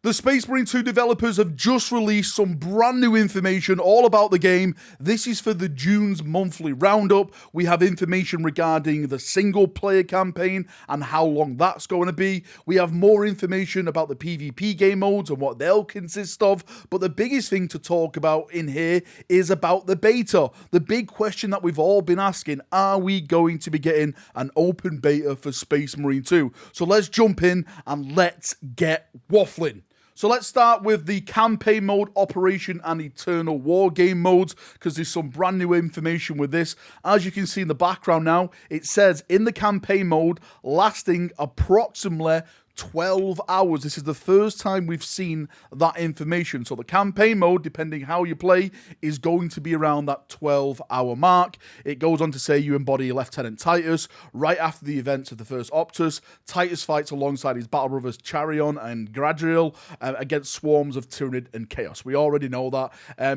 The Space Marine 2 developers have just released some brand new information all about the game. This is for the June's monthly roundup. We have information regarding the single player campaign and how long that's going to be. We have more information about the PvP game modes and what they'll consist of. But the biggest thing to talk about in here is about the beta. The big question that we've all been asking, are we going to be getting an open beta for Space Marine 2? So let's jump in and let's get waffling. So let's start with the campaign mode, operation and eternal war game modes, because there's some brand new information with this. As you can see in the background now, it says in the campaign mode, lasting approximately 12 hours. This is the first time we've seen that information. So the campaign mode, depending how you play, is going to be around that 12-hour mark. It goes on to say you embody Lieutenant Titus. Right after the events of the first Optus, Titus fights alongside his battle brothers Charion and Gradriel against swarms of Tyranid and Chaos. We already know that.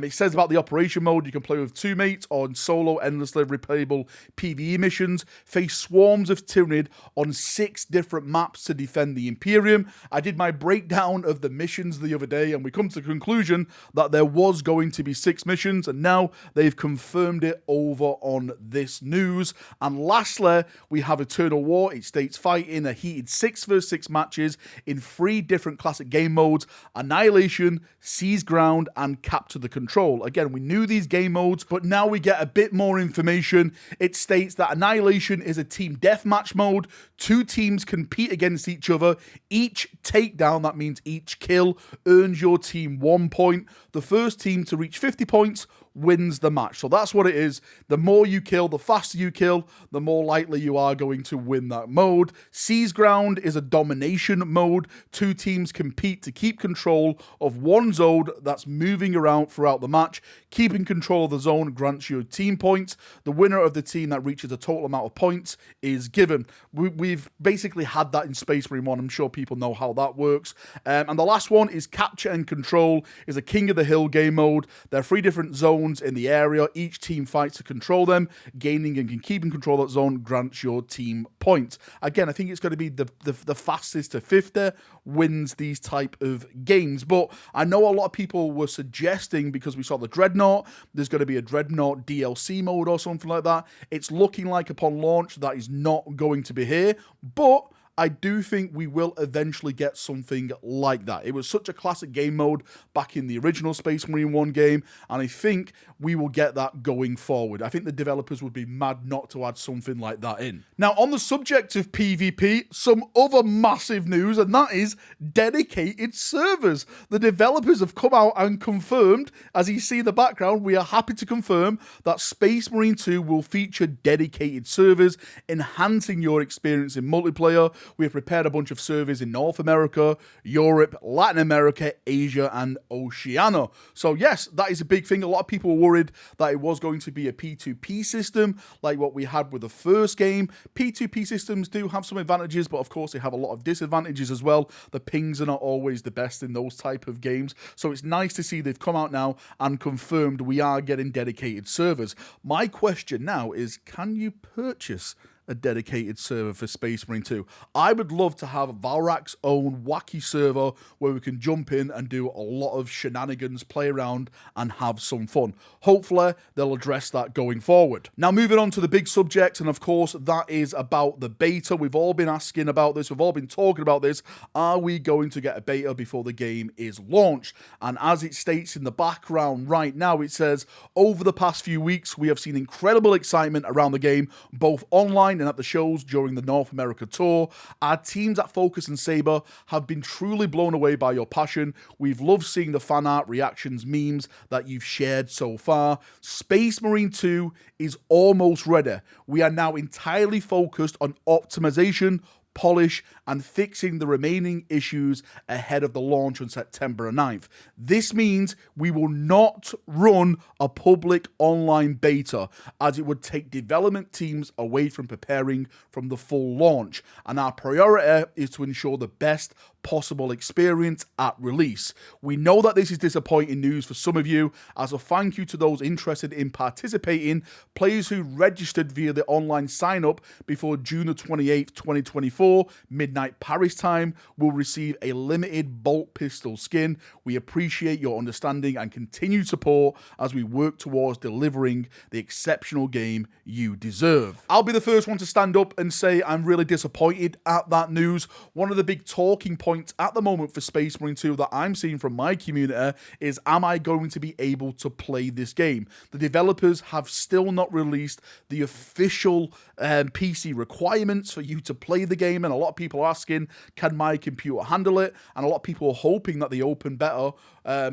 It says about the operation mode, you can play with 2 mates on solo, endlessly replayable PvE missions, face swarms of Tyranid on 6 different maps to defend the Imperium. I did my breakdown of the missions the other day, and we come to the conclusion that there was going to be 6 missions, and now they've confirmed it over on this news. And lastly, we have Eternal War. It states fight in a heated 6 vs 6 matches in 3 different classic game modes: Annihilation, Seize Ground, and Capture the Control. Again, we knew these game modes, but now we get a bit more information. It states that Annihilation is a team deathmatch mode. 2 teams compete against each other. Each takedown, that means each kill, earns your team 1 point. The first team to reach 50 points wins the match. So that's what it is. The more you kill, the faster you kill, the more likely you are going to win that mode. Seize Ground is a domination mode. 2 teams compete to keep control of one zone that's moving around throughout the match. Keeping control of the zone grants you team points. The winner of the team that reaches a total amount of points is given. We've basically had that in Space Marine 1. I'm sure people know how that works. And the last one is Capture and Control. Is a King of the Hill game mode. There are 3 different zones in the area. Each team fights to control them. Gaining and keeping control of that zone grants your team points. Again, I think it's going to be the fastest to 50 wins these type of games. But I know a lot of people were suggesting, because we saw the Dreadnought, there's going to be a Dreadnought DLC mode or something like that. It's looking like upon launch that is not going to be here, but I do think we will eventually get something like that. It was such a classic game mode back in the original Space Marine 1 game, and I think we will get that going forward. I think the developers would be mad not to add something like that in. Now, on the subject of PvP, some other massive news, and that is dedicated servers. The developers have come out and confirmed, as you see in the background, we are happy to confirm that Space Marine 2 will feature dedicated servers, enhancing your experience in multiplayer. We have prepared a bunch of servers in North America, Europe, Latin America, Asia, and Oceania. So yes, that is a big thing. A lot of people were worried that it was going to be a P2P system like what we had with the first game. P2P systems do have some advantages, but of course they have a lot of disadvantages as well. The pings are not always the best in those type of games. So it's nice to see they've come out now and confirmed we are getting dedicated servers. My question now is, can you purchase a dedicated server for Space Marine 2? I would love to have Valrak's own wacky server where we can jump in and do a lot of shenanigans, play around, and have some fun. Hopefully, they'll address that going forward. Now, moving on to the big subject, and of course, that is about the beta. We've all been asking about this. We've all been talking about this. Are we going to get a beta before the game is launched? And as it states in the background right now, it says, over the past few weeks, we have seen incredible excitement around the game, both online and at the shows during the North America tour. Our teams at Focus and Saber have been truly blown away by your passion. We've loved seeing the fan art, reactions, memes that you've shared so far. Space Marine 2 is almost ready. We are now entirely focused on optimization, polish, and fixing the remaining issues ahead of the launch on September 9th. This means we will not run a public online beta, as it would take development teams away from preparing from the full launch, and our priority is to ensure the best possible experience at release. We know that this is disappointing news for some of you. As a thank you to those interested in participating, players who registered via the online sign-up before June the 28th, 2024, midnight Paris time, will receive a limited bolt pistol skin. We appreciate your understanding and continued support as we work towards delivering the exceptional game you deserve. I'll be the first one to stand up and say I'm really disappointed at that news. One of the big talking points at the moment for Space Marine 2 that I'm seeing from my community is, am I going to be able to play this game? The developers have still not released the official PC requirements for you to play the game, and a lot of people are asking, can my computer handle it? And a lot of people are hoping that the open beta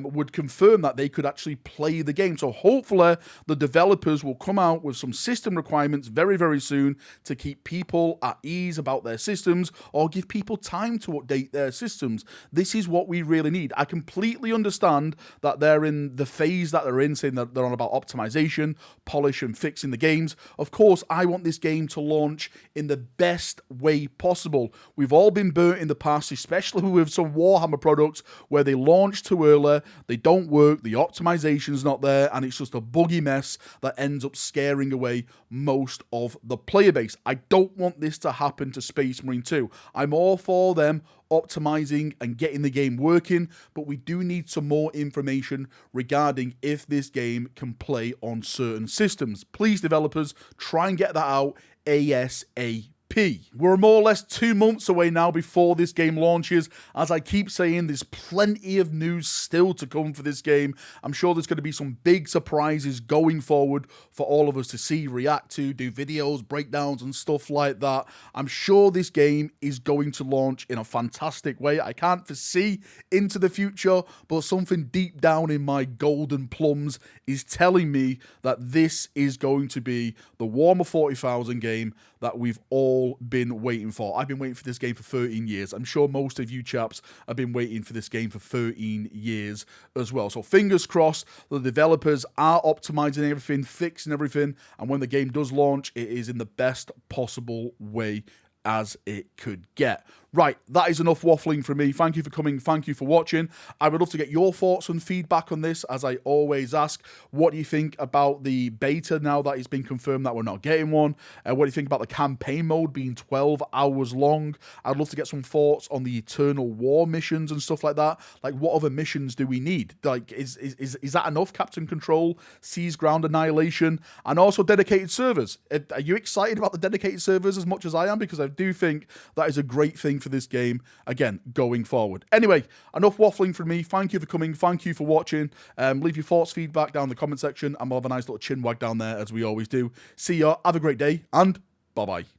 would confirm that they could actually play the game. So hopefully the developers will come out with some system requirements very, very soon to keep people at ease about their systems, or give people time to update their systems. This is what we really need. I completely understand that they're in the phase that they're in, saying that they're on about optimization, polish, and fixing the games. Of course, I want this game to launch in the best way possible. We've all been burnt in the past, especially with some Warhammer products where they launch too early, they don't work, the optimization's not there, and it's just a buggy mess that ends up scaring away most of the player base. I don't want this to happen to Space Marine 2. I'm all for them optimizing and getting the game working, but we do need some more information regarding if this game can play on certain systems. Please, developers, try and get that out ASAP. We're more or less 2 months away now before this game launches. As I keep saying, there's plenty of news still to come for this game. I'm sure there's going to be some big surprises going forward for all of us to see, react to, do videos, breakdowns, and stuff like that. I'm sure this game is going to launch in a fantastic way. I can't foresee into the future, but something deep down in my golden plums is telling me that this is going to be the Warhammer 40,000 game that we've all been waiting for. I've been waiting for this game for 13 years. I'm sure most of you chaps have been waiting for this game for 13 years as well. So fingers crossed, the developers are optimizing everything, fixing everything, and when the game does launch, it is in the best possible way as it could get. Right, that is enough waffling from me. Thank you for coming. Thank you for watching. I would love to get your thoughts and feedback on this, as I always ask. What do you think about the beta now that it's been confirmed that we're not getting one? What do you think about the campaign mode being 12 hours long? I'd love to get some thoughts on the Eternal War missions and stuff like that. Like, what other missions do we need? Like, is that enough? Captain Control, Seas Ground Annihilation, and also dedicated servers. Are you excited about the dedicated servers as much as I am? Because I do think that is a great thing for this game, again, going forward. Anyway, enough waffling from me. Thank you for coming. Thank you for watching. Leave your thoughts, feedback down in the comment section, and we'll have a nice little chin wag down there, as we always do. See ya. Have a great day, and bye-bye.